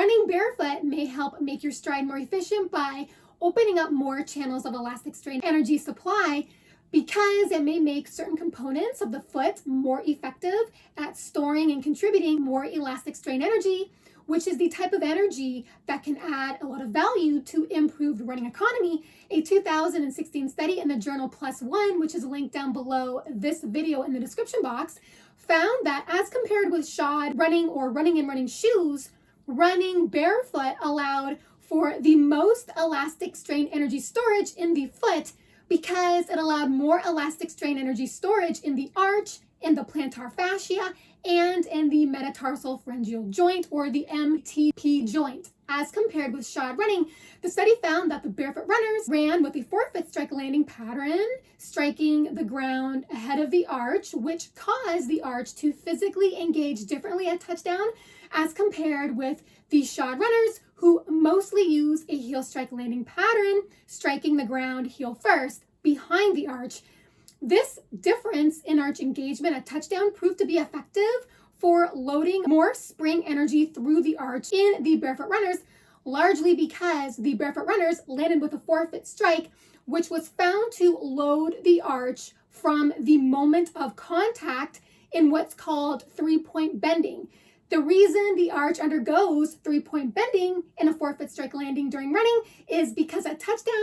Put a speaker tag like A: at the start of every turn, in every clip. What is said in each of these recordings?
A: Running barefoot may help make your stride more efficient by opening up more channels of elastic strain energy supply, because it may make certain components of the foot more effective at storing and contributing more elastic strain energy, which is the type of energy that can add a lot of value to improved running economy. A 2016 study in the journal PLOS ONE, which is linked down below this video in the description box, found that as compared with shod running or running in running shoes, running barefoot allowed for the most elastic strain energy storage in the foot, because it allowed more elastic strain energy storage in the arch, in the plantar fascia, and in the metatarsal pharyngeal joint, or the MTP joint. As compared with shod running, the study found that the barefoot runners ran with a forefoot strike landing pattern, striking the ground ahead of the arch, which caused the arch to physically engage differently at touchdown as compared with the shod runners, who mostly use a heel strike landing pattern, striking the ground heel first behind the arch. This difference in arch engagement at touchdown proved to be effective for loading more spring energy through the arch in the barefoot runners, largely because the barefoot runners landed with a forefoot strike, which was found to load the arch from the moment of contact in what's called three-point bending. The reason the arch undergoes three-point bending in a forefoot strike landing during running is because at touchdown,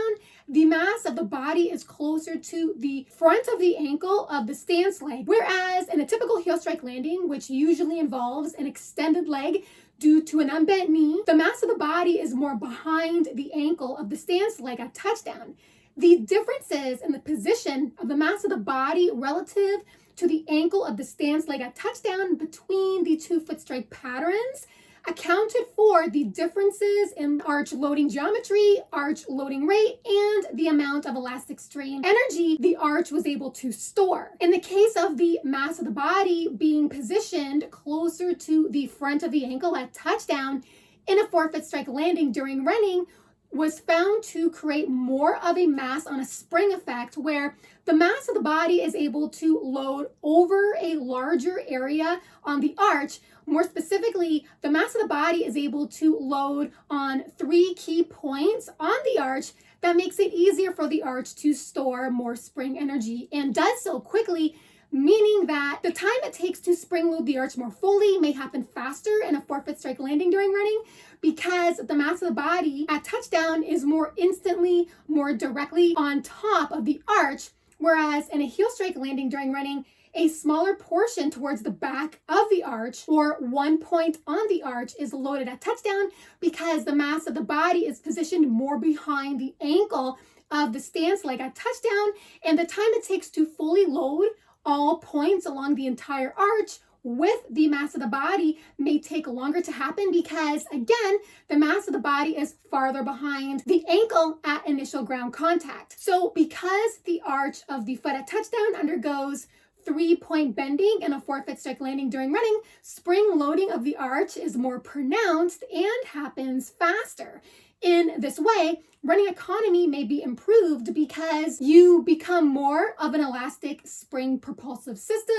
A: the mass of the body is closer to the front of the ankle of the stance leg, whereas in a typical heel strike landing, which usually involves an extended leg due to an unbent knee, the mass of the body is more behind the ankle of the stance leg at touchdown. The differences in the position of the mass of the body relative to the ankle of the stance leg at touchdown between the two foot strike patterns accounted for the differences in arch loading geometry, arch loading rate, and the amount of elastic strain energy the arch was able to store. In the case of the mass of the body being positioned closer to the front of the ankle at touchdown in a forefoot strike landing during running, was found to create more of a mass on a spring effect, where the mass of the body is able to load over a larger area on the arch. More specifically, the mass of the body is able to load on 3 key points on the arch that makes it easier for the arch to store more spring energy, and does so quickly, meaning that the time it takes to spring load the arch more fully may happen faster in a forefoot strike landing during running, because the mass of the body at touchdown is more instantly, more directly on top of the arch, whereas in a heel strike landing during running, a smaller portion towards the back of the arch, or 1 point on the arch, is loaded at touchdown, because the mass of the body is positioned more behind the ankle of the stance leg at touchdown, and the time it takes to fully load all points along the entire arch with the mass of the body may take longer to happen, because again, the mass of the body is farther behind the ankle at initial ground contact. So because the arch of the foot at touchdown undergoes 3-point bending in a forefoot strike landing during running, spring loading of the arch is more pronounced and happens faster. In this way, running economy may be improved because you become more of an elastic spring propulsive system,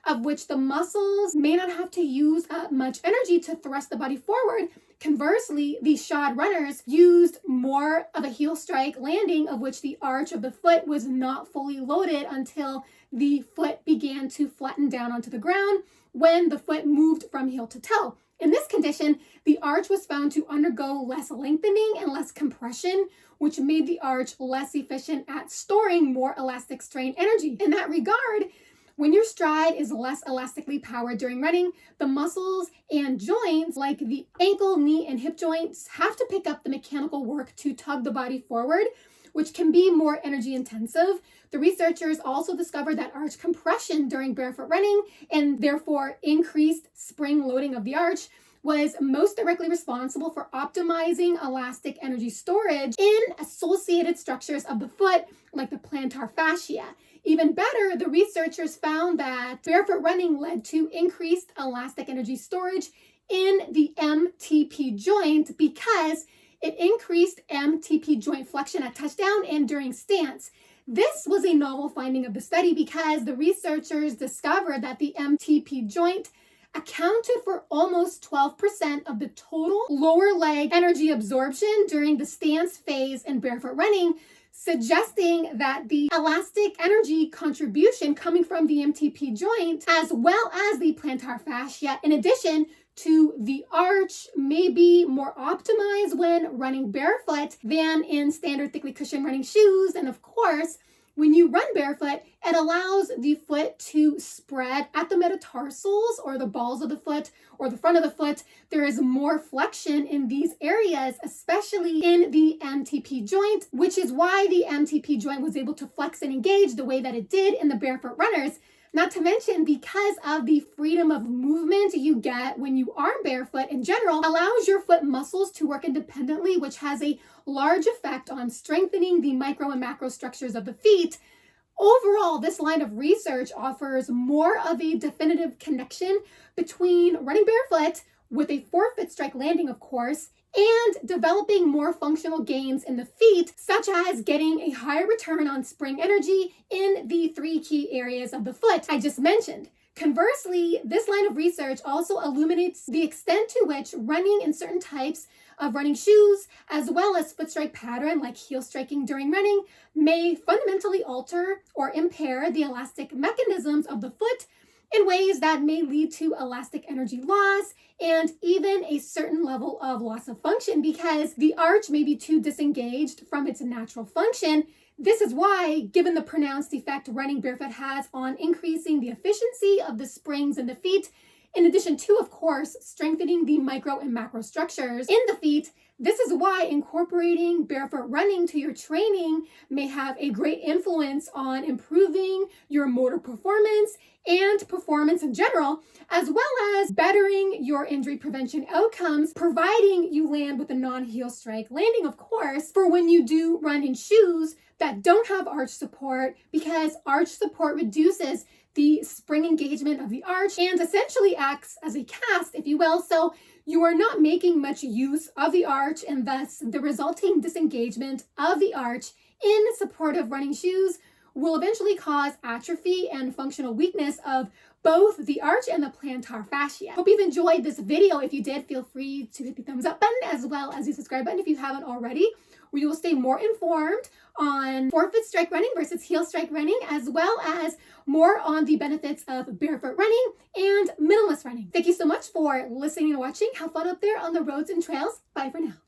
A: of which the muscles may not have to use much energy to thrust the body forward. Conversely, the shod runners used more of a heel strike landing, of which the arch of the foot was not fully loaded until the foot began to flatten down onto the ground when the foot moved from heel to toe. In this condition, the arch was found to undergo less lengthening and less compression, which made the arch less efficient at storing more elastic strain energy. In that regard, when your stride is less elastically powered during running, the muscles and joints like the ankle, knee, and hip joints have to pick up the mechanical work to tug the body forward, which can be more energy intensive. The researchers also discovered that arch compression during barefoot running, and therefore increased spring loading of the arch, was most directly responsible for optimizing elastic energy storage in associated structures of the foot, like the plantar fascia. Even better, the researchers found that barefoot running led to increased elastic energy storage in the MTP joint, because it increased MTP joint flexion at touchdown and during stance. This was a novel finding of the study, because the researchers discovered that the MTP joint accounted for almost 12% of the total lower leg energy absorption during the stance phase in barefoot running, suggesting that the elastic energy contribution coming from the MTP joint, as well as the plantar fascia, in addition to the arch, may be more optimized when running barefoot than in standard thickly cushioned running shoes. And of course, when you run barefoot, it allows the foot to spread at the metatarsals, or the balls of the foot, or the front of the foot. There is more flexion in these areas, especially in the MTP joint, which is why the MTP joint was able to flex and engage the way that it did in the barefoot runners. Not to mention, because of the freedom of movement you get when you are barefoot in general, allows your foot muscles to work independently, which has a large effect on strengthening the micro and macro structures of the feet. Overall, this line of research offers more of a definitive connection between running barefoot, with a forefoot strike landing, of course, and developing more functional gains in the feet, such as getting a higher return on spring energy in the 3 key areas of the foot I just mentioned. Conversely, this line of research also illuminates the extent to which running in certain types of running shoes, as well as foot strike pattern like heel striking during running, may fundamentally alter or impair the elastic mechanisms of the foot in ways that may lead to elastic energy loss and even a certain level of loss of function, because the arch may be too disengaged from its natural function. This is why, given the pronounced effect running barefoot has on increasing the efficiency of the springs in the feet, in addition to, of course, strengthening the micro and macro structures in the feet, this is why incorporating barefoot running to your training may have a great influence on improving your motor performance and performance in general, as well as bettering your injury prevention outcomes, providing you land with a non-heel strike landing, of course, for when you do run in shoes that don't have arch support, because arch support reduces the spring engagement of the arch and essentially acts as a cast, if you will. So you are not making much use of the arch, and thus the resulting disengagement of the arch in supportive running shoes will eventually cause atrophy and functional weakness of both the arch and the plantar fascia. Hope you've enjoyed this video. If you did, feel free to hit the thumbs up button, as well as the subscribe button if you haven't already, where you will stay more informed on forefoot strike running versus heel strike running, as well as more on the benefits of barefoot running and minimalist running. Thank you so much for listening and watching. Have fun up there on the roads and trails. Bye for now.